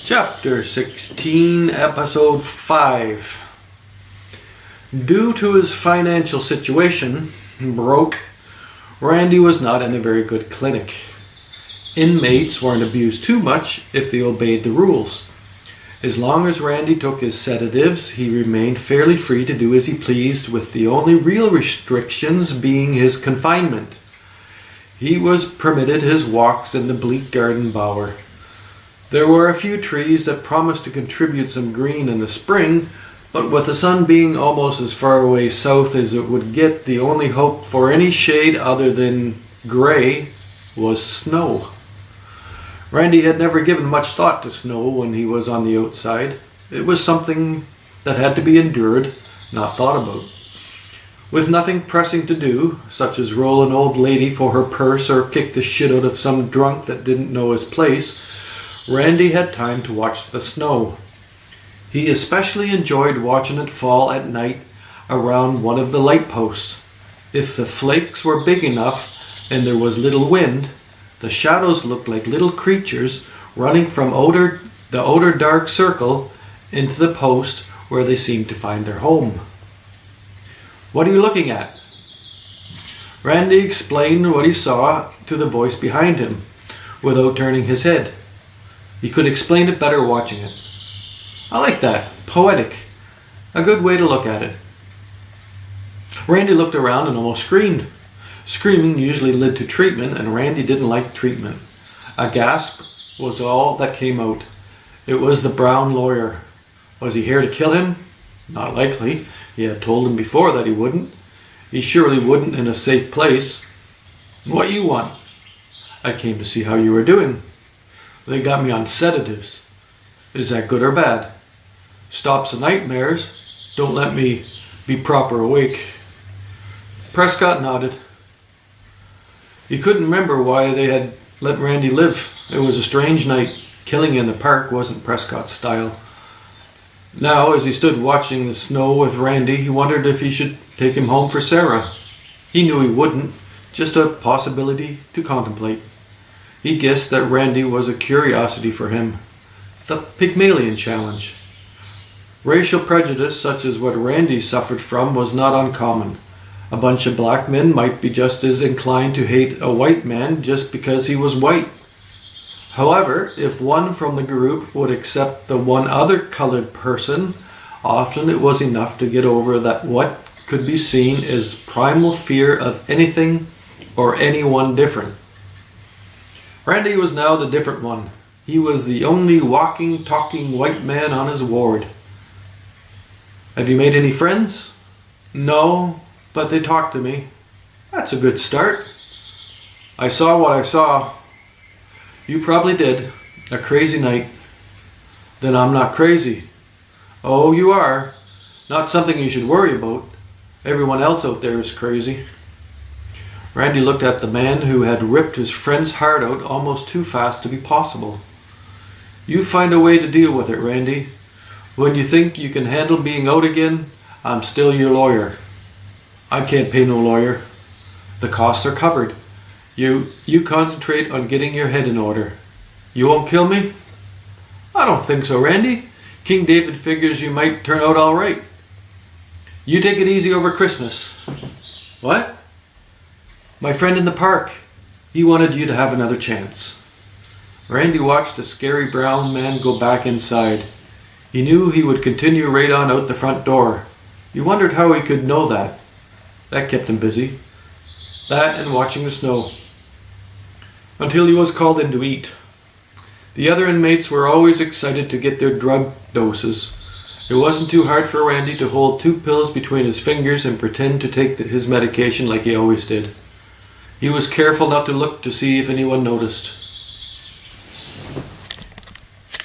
Chapter 16, Episode 5. Due to his financial situation, broke, Randy was not in a very good clinic. Inmates weren't abused too much if they obeyed the rules. As long as Randy took his sedatives, he remained fairly free to do as he pleased, with the only real restrictions being his confinement. He was permitted his walks in the bleak garden bower. There were a few trees that promised to contribute some green in the spring, but with the sun being almost as far away south as it would get, the only hope for any shade other than grey was snow. Randy had never given much thought to snow when he was on the outside. It was something that had to be endured, not thought about. With nothing pressing to do, such as roll an old lady for her purse or kick the shit out of some drunk that didn't know his place, Randy had time to watch the snow. He especially enjoyed watching it fall at night around one of the light posts. If the flakes were big enough and there was little wind, the shadows looked like little creatures running from the outer dark circle into the post where they seemed to find their home. "What are you looking at?" Randy explained what he saw to the voice behind him, without turning his head. He could explain it better watching it. "I like that. Poetic. A good way to look at it." Randy looked around and almost screamed. Screaming usually led to treatment, and Randy didn't like treatment. A gasp was all that came out. It was the brown lawyer. Was he here to kill him? Not likely. He had told him before that he wouldn't. He surely wouldn't in a safe place. "What you want?" "I came to see how you were doing." "They got me on sedatives." "Is that good or bad?" "Stops the nightmares. Don't let me be proper awake." Prescott nodded. He couldn't remember why they had let Randy live. It was a strange night. Killing in the park wasn't Prescott's style. Now, as he stood watching the snow with Randy, he wondered if he should take him home for Sarah. He knew he wouldn't, just a possibility to contemplate. He guessed that Randy was a curiosity for him. The Pygmalion challenge. Racial prejudice such as what Randy suffered from was not uncommon. A bunch of black men might be just as inclined to hate a white man just because he was white. However, if one from the group would accept the one other colored person, often it was enough to get over that what could be seen as primal fear of anything or anyone different. Randy was now the different one. He was the only walking, talking white man on his ward. "Have you made any friends?" "No, but they talk to me." "That's a good start." "I saw what I saw." "You probably did. A crazy night." "Then I'm not crazy." "Oh, you are. Not something you should worry about. Everyone else out there is crazy." Randy looked at the man who had ripped his friend's heart out almost too fast to be possible. "You find a way to deal with it, Randy. When you think you can handle being out again, I'm still your lawyer." "I can't pay no lawyer." "The costs are covered. You concentrate on getting your head in order." "You won't kill me?" "I don't think so, Randy. King David figures you might turn out all right." "You take it easy over Christmas." "What?" "My friend in the park. He wanted you to have another chance." Randy watched the scary brown man go back inside. He knew he would continue right on out the front door. He wondered how he could know that. That kept him busy. That and watching the snow. Until he was called in to eat. The other inmates were always excited to get their drug doses. It wasn't too hard for Randy to hold 2 pills between his fingers and pretend to take his medication like he always did. He was careful not to look to see if anyone noticed.